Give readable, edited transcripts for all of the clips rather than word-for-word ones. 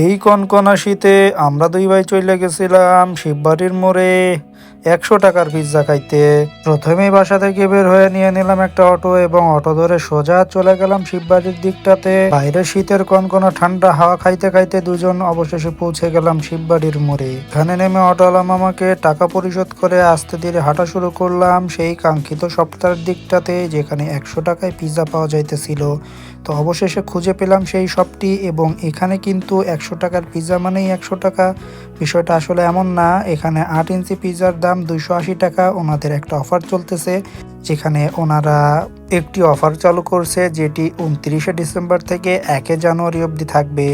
এই কনকনা শীতে আমরা দুই ভাই চলে গেছিলাম শিববাড়ির মোড়ে 100 টাকার পিৎজা খাইতে। প্রথমেই বাসা থেকে বের হয়ে নিয়ে নিলাম একটা অটো এবং অটো ধরে সোজা চলে গেলাম শিববাড়ির দিকটাতে। বাইরে শীতের কনকনা ঠান্ডা হাওয়া খাইতে খাইতে দুজন অবশেষে পৌঁছে গেলাম শিববাড়ির মোড়ে। এখানে নেমে অটোওয়ালা মামাকে টাকা পরিশোধ করে আস্তে ধীরে হাঁটা শুরু করলাম সেই কাঙ্ক্ষিত সপ্তাহের দিকটাতে, যেখানে 100 টাকায় পিৎজা পাওয়া যাইতেছিল। তো অবশেষে খুঁজে পেলাম সেই শপটি এবং এখানে কিন্তু 100 টাকার পিৎজা মানেই 100 টাকা। বিষয়টা আসলে এমন না, এখানে 8 ইঞ্চি পিৎজার দাম 280 টাকা। ওনাদের একটা অফার চলতেছে, যেখানে ওনারা একটি অফার চালু করছে, যেটি 29শে ডিসেম্বর থেকে 1 জানুয়ারি অবধি থাকবে।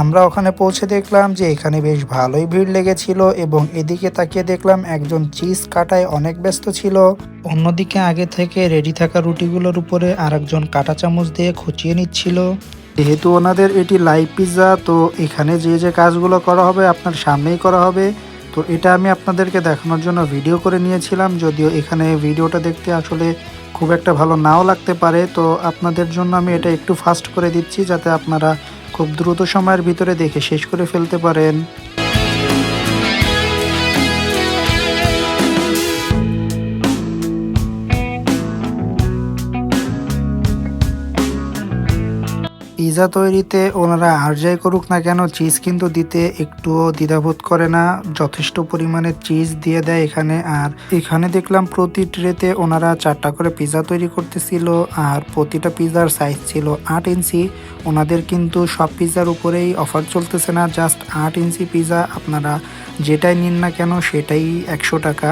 আমরা ওখানে পৌঁছে দেখলাম যে এখানে বেশ ভালোই ভিড় লেগেছিল এবং এদিকে তাকিয়ে দেখলাম একজন চিজ কাটায় অনেক ব্যস্ত ছিল। অন্যদিকে আগে থেকে রেডি থাকা রুটিগুলোর উপরে আরেকজন কাঁটা চামচ দিয়ে খুঁচিয়ে নিচ্ছিল। যেহেতু ওনাদের এটি লাইভ পিৎজা, তো এখানে যে যে কাজগুলো করা হবে আপনার সামনেই করা হবে। তো এটা আমি আপনাদেরকে দেখানোর জন্য ভিডিও করে নিয়েছিলাম, যদিও এখানে ভিডিওটা দেখতে আসলে খুব একটা ভালো নাও লাগতে পারে। তো আপনাদের জন্য আমি এটা একটু ফাস্ট করে দিচ্ছি, যাতে আপনারা খুব দ্রুত সময়ের ভিতরে দেখে শেষ করে ফেলতে পারেন। পিৎজা তৈরিতে ওনারা আর যাই করুক না কেন, চিজ কিন্তু দিতে একটুও দ্বিধাবোধ করে না, যথেষ্ট পরিমাণে চিজ দিয়ে দেয় এখানে। আর এখানে দেখলাম প্রতি ট্রেতে ওনারা 4টা করে পিৎজা তৈরি করতেছিল, আর প্রতিটা পিৎজার সাইজ ছিল 8 ইঞ্চি। ওনাদের কিন্তু সব পিৎজার উপরেই অফার চলতেছে না, জাস্ট 8 ইঞ্চি পিৎজা আপনারা যেটাই নিন না কেন সেটাই 100 টাকা।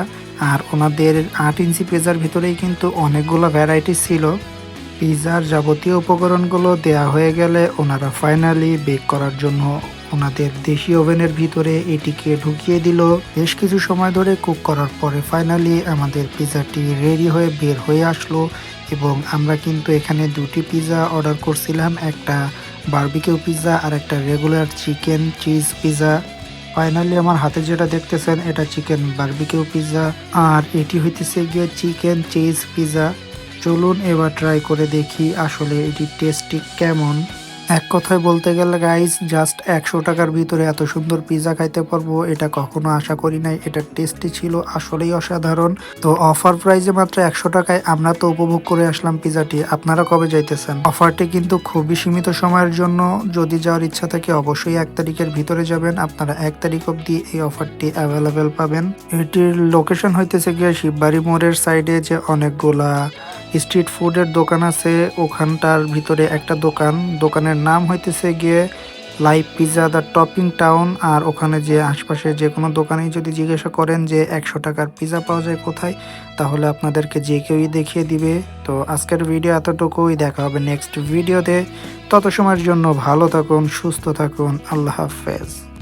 আর ওনাদের 8 ইঞ্চি পিৎজার ভিতরেই কিন্তু অনেকগুলো ভ্যারাইটিস ছিল। পিৎজার যাবতীয় উপকরণগুলো দেয়া হয়ে গেলে ওনারা ফাইনালি বেক করার জন্য ওনাদের দেশি ওভেনের ভিতরে এটিকে ঢুকিয়ে দিল। বেশ কিছু সময় ধরে কুক করার পরে ফাইনালি আমাদের পিৎজাটি রেডি হয়ে বের হয়ে আসলো। এবং আমরা কিন্তু এখানে দুটি পিৎজা অর্ডার করছিলাম, একটা বারবিকিউ পিৎজা আর একটা regular chicken cheese pizza. Finally আমার হাতে যেটা দেখতেছেন এটা চিকেন বারবিকিউ পিৎজা, আর এটি হইতেছে গিয়ে চিকেন চিজ পিৎজা। চলুন এবার ট্রাই করে দেখি আসলে এটি টেস্টি কেমন। এক কথায় বলতে গেলে গাইস, জাস্ট 100 টাকার ভিতরে এত সুন্দর পিৎজা খাইতে পারবো এটা কখনো আশা করি নাই। এটা টেস্টি ছিল আসলেই অসাধারণ। তো অফার প্রাইসে মাত্র 100 টাকায় আমরা তো উপভোগ করে আসলাম পিৎজাটি। আপনারা কবে যাইতেছেন? অফারটি কিন্তু খুবই সীমিত সময়ের জন্য, যদি যাওয়ার ইচ্ছা থাকে অবশ্যই 1 তারিখের ভিতরে যাবেন। আপনারা 1 তারিখ অবধি এই অফারটি অ্যাভেলেবেল পাবেন। এটির লোকেশন হইতেছে গিয়ে শিববাড়ি মোড়ের সাইডে যে অনেকগুলা স্ট্রিট ফুডের দোকান আছে, ওখানটার ভিতরে একটা দোকানের নাম হইতেছে গিয়ে live pizza the topping town. আর ওখানে যে আশপাশে যে কোনো দোকানেই যদি জিজ্ঞাসা করেন যে 100 টাকার পিৎজা পাওয়া যায় কোথায়, তাহলে আপনাদেরকে যে কেউই দেখিয়ে দিবে। তো আজকের ভিডিও এতটুকুই, দেখা হবে নেক্সট ভিডিওতে। তত সময়ের জন্য ভালো থাকুন, সুস্থ থাকুন, আল্লাহ হাফেজ।